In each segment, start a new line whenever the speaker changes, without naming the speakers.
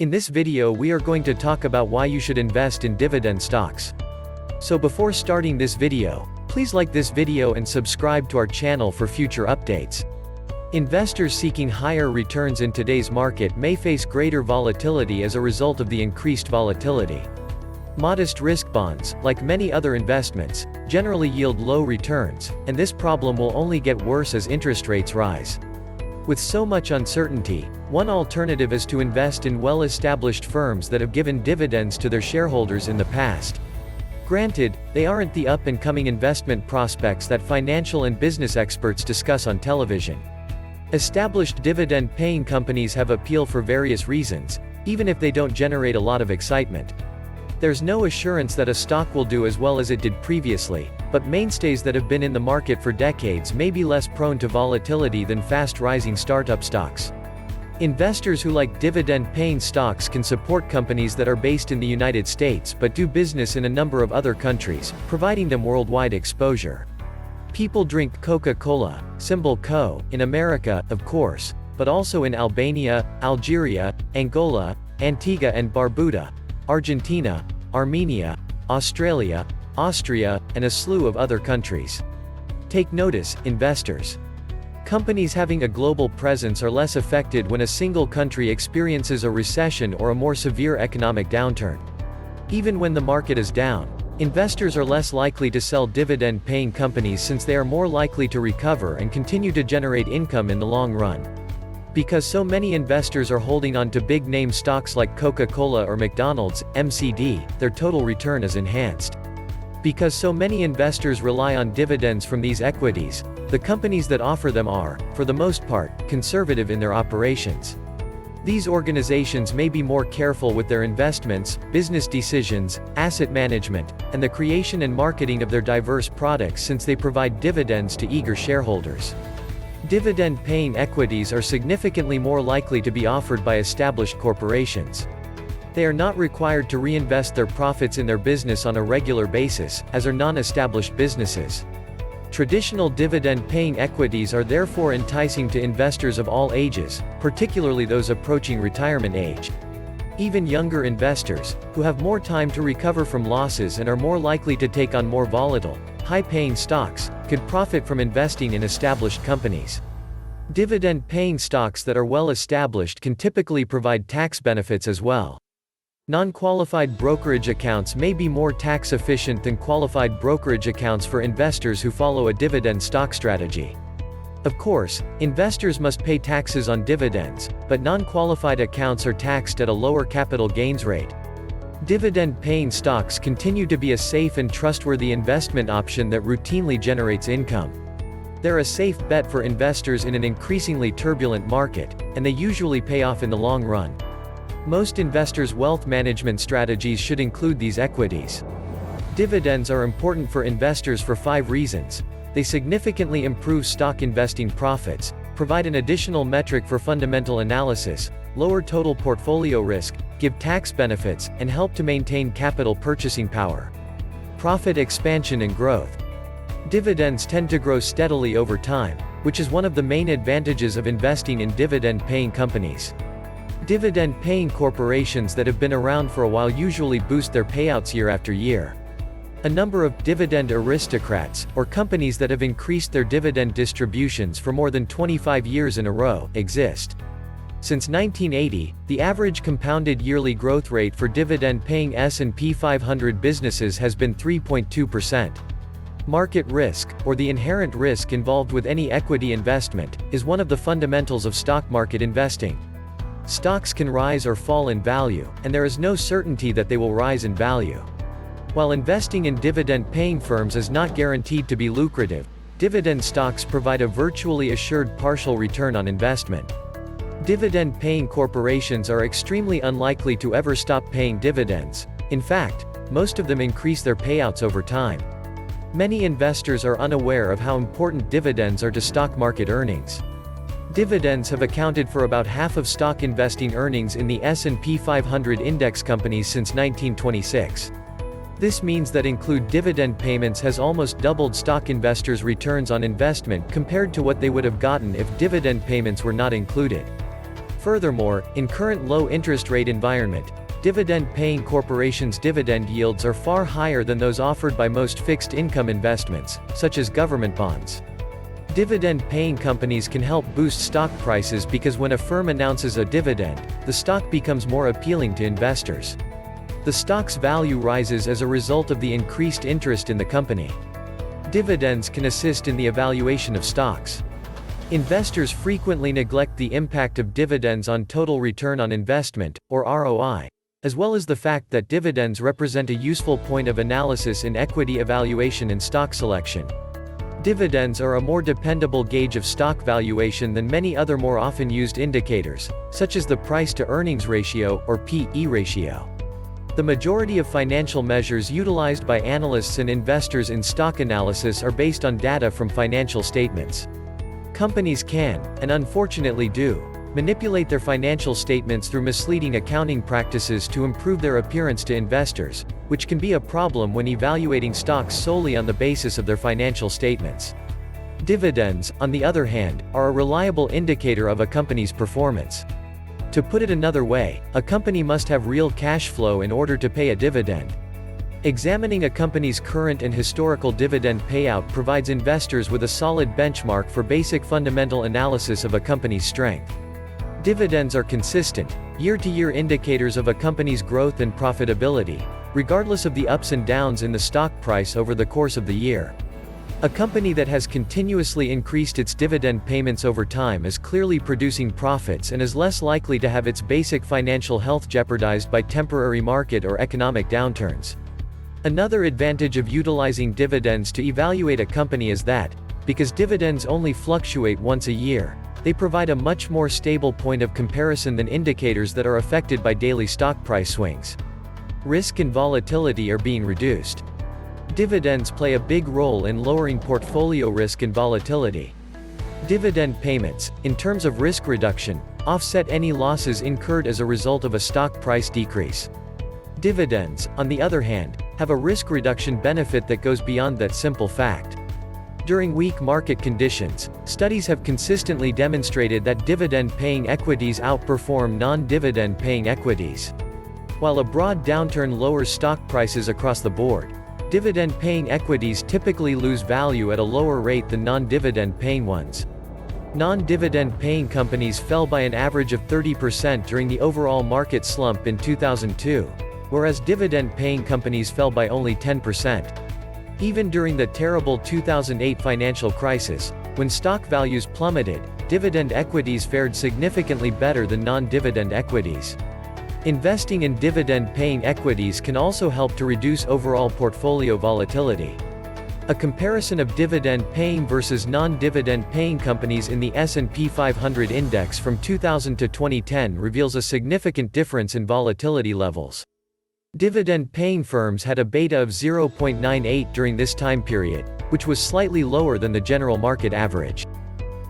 In this video we are going to talk about why you should invest in dividend stocks. So before starting this video, please like this video and subscribe to our channel for future updates. Investors seeking higher returns in today's market may face greater volatility as a result of the increased volatility. Modest risk bonds, like many other investments, generally yield low returns, and this problem will only get worse as interest rates rise. With so much uncertainty, one alternative is to invest in well-established firms that have given dividends to their shareholders in the past. Granted, they aren't the up-and-coming investment prospects that financial and business experts discuss on television. Established dividend-paying companies have appeal for various reasons, even if they don't generate a lot of excitement. There's no assurance that a stock will do as well as it did previously, but mainstays that have been in the market for decades may be less prone to volatility than fast-rising startup stocks. Investors who like dividend-paying stocks can support companies that are based in the United States but do business in a number of other countries, providing them worldwide exposure. People drink Coca-Cola, symbol CO, in America, of course, but also in Albania, Algeria, Angola, Antigua and Barbuda, Argentina, Armenia, Australia, Austria, and a slew of other countries. Take notice, investors. Companies having a global presence are less affected when a single country experiences a recession or a more severe economic downturn. Even when the market is down, investors are less likely to sell dividend-paying companies since they are more likely to recover and continue to generate income in the long run. Because so many investors are holding on to big-name stocks like Coca-Cola or McDonald's, MCD, their total return is enhanced. Because so many investors rely on dividends from these equities, the companies that offer them are, for the most part, conservative in their operations. These organizations may be more careful with their investments, business decisions, asset management, and the creation and marketing of their diverse products since they provide dividends to eager shareholders. Dividend-paying equities are significantly more likely to be offered by established corporations. They are not required to reinvest their profits in their business on a regular basis, as are non-established businesses. Traditional dividend-paying equities are therefore enticing to investors of all ages, particularly those approaching retirement age. Even younger investors, who have more time to recover from losses and are more likely to take on more volatile, high-paying stocks, could profit from investing in established companies. Dividend-paying stocks that are well established can typically provide tax benefits as well. Non-qualified brokerage accounts may be more tax efficient than qualified brokerage accounts for investors who follow a dividend stock strategy. Of course, investors must pay taxes on dividends, but non-qualified accounts are taxed at a lower capital gains rate. Dividend-paying stocks continue to be a safe and trustworthy investment option that routinely generates income. They're a safe bet for investors in an increasingly turbulent market, and they usually pay off in the long run. Most investors' wealth management strategies should include these equities. Dividends are important for investors for 5 reasons. They significantly improve stock investing profits, provide an additional metric for fundamental analysis, lower total portfolio risk, give tax benefits, and help to maintain capital purchasing power. Profit expansion and growth. Dividends tend to grow steadily over time, which is one of the main advantages of investing in dividend-paying companies. Dividend-paying corporations that have been around for a while usually boost their payouts year after year. A number of dividend aristocrats, or companies that have increased their dividend distributions for more than 25 years in a row, exist. Since 1980, the average compounded yearly growth rate for dividend-paying S&P 500 businesses has been 3.2%. Market risk, or the inherent risk involved with any equity investment, is one of the fundamentals of stock market investing. Stocks can rise or fall in value, and there is no certainty that they will rise in value. While investing in dividend-paying firms is not guaranteed to be lucrative, dividend stocks provide a virtually assured partial return on investment. Dividend-paying corporations are extremely unlikely to ever stop paying dividends. In fact, most of them increase their payouts over time. Many investors are unaware of how important dividends are to stock market earnings. Dividends have accounted for about half of stock investing earnings in the S&P 500 index companies since 1926. This means that include dividend payments has almost doubled stock investors' returns on investment compared to what they would have gotten if dividend payments were not included. Furthermore, in current low interest rate environment, dividend-paying corporations' dividend yields are far higher than those offered by most fixed-income investments, such as government bonds. Dividend-paying companies can help boost stock prices because when a firm announces a dividend, the stock becomes more appealing to investors. The stock's value rises as a result of the increased interest in the company. Dividends can assist in the evaluation of stocks. Investors frequently neglect the impact of dividends on total return on investment, or ROI, as well as the fact that dividends represent a useful point of analysis in equity evaluation and stock selection. Dividends are a more dependable gauge of stock valuation than many other more often used indicators, such as the price-to-earnings ratio, or P/E ratio. The majority of financial measures utilized by analysts and investors in stock analysis are based on data from financial statements. Companies can, and unfortunately do, manipulate their financial statements through misleading accounting practices to improve their appearance to investors, which can be a problem when evaluating stocks solely on the basis of their financial statements. Dividends, on the other hand, are a reliable indicator of a company's performance. To put it another way, a company must have real cash flow in order to pay a dividend. Examining a company's current and historical dividend payout provides investors with a solid benchmark for basic fundamental analysis of a company's strength. Dividends are consistent, year-to-year indicators of a company's growth and profitability, regardless of the ups and downs in the stock price over the course of the year. A company that has continuously increased its dividend payments over time is clearly producing profits and is less likely to have its basic financial health jeopardized by temporary market or economic downturns. Another advantage of utilizing dividends to evaluate a company is that, because dividends only fluctuate once a year, they provide a much more stable point of comparison than indicators that are affected by daily stock price swings. Risk and volatility are being reduced. Dividends play a big role in lowering portfolio risk and volatility. Dividend payments, in terms of risk reduction, offset any losses incurred as a result of a stock price decrease. Dividends, on the other hand, have a risk reduction benefit that goes beyond that simple fact. During weak market conditions, studies have consistently demonstrated that dividend-paying equities outperform non-dividend-paying equities. While a broad downturn lowers stock prices across the board, dividend-paying equities typically lose value at a lower rate than non-dividend-paying ones. Non-dividend-paying companies fell by an average of 30% during the overall market slump in 2002, whereas dividend-paying companies fell by only 10%. Even during the terrible 2008 financial crisis, when stock values plummeted, dividend equities fared significantly better than non-dividend equities. Investing in dividend-paying equities can also help to reduce overall portfolio volatility. A comparison of dividend-paying versus non-dividend-paying companies in the S&P 500 index from 2000 to 2010 reveals a significant difference in volatility levels. Dividend-paying firms had a beta of 0.98 during this time period, which was slightly lower than the general market average.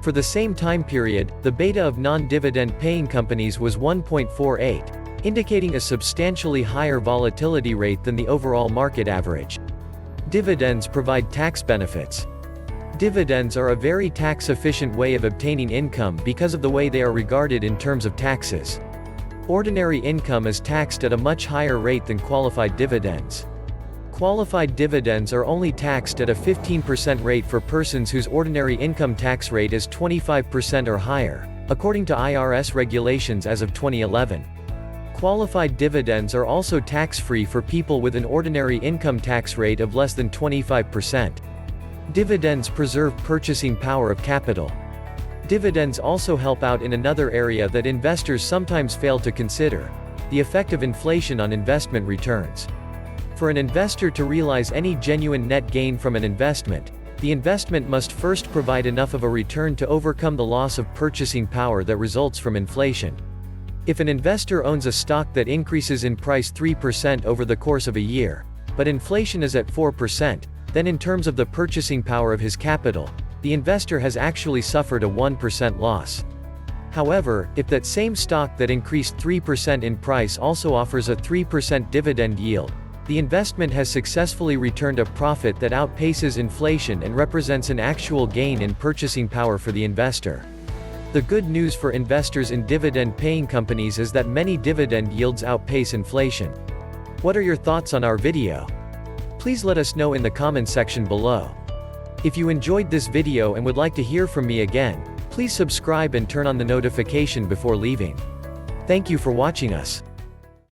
For the same time period, the beta of non-dividend-paying companies was 1.48, indicating a substantially higher volatility rate than the overall market average. Dividends provide tax benefits. Dividends are a very tax-efficient way of obtaining income because of the way they are regarded in terms of taxes. Ordinary income is taxed at a much higher rate than qualified dividends. Qualified dividends are only taxed at a 15% rate for persons whose ordinary income tax rate is 25% or higher, according to IRS regulations as of 2011. Qualified dividends are also tax-free for people with an ordinary income tax rate of less than 25%. Dividends preserve purchasing power of capital. Dividends also help out in another area that investors sometimes fail to consider: the effect of inflation on investment returns. For an investor to realize any genuine net gain from an investment, the investment must first provide enough of a return to overcome the loss of purchasing power that results from inflation. If an investor owns a stock that increases in price 3% over the course of a year, but inflation is at 4%, then in terms of the purchasing power of his capital, the investor has actually suffered a 1% loss. However, if that same stock that increased 3% in price also offers a 3% dividend yield, the investment has successfully returned a profit that outpaces inflation and represents an actual gain in purchasing power for the investor. The good news for investors in dividend-paying companies is that many dividend yields outpace inflation. What are your thoughts on our video? Please let us know in the comment section below. If you enjoyed this video and would like to hear from me again, please subscribe and turn on the notification before leaving. Thank you for watching us.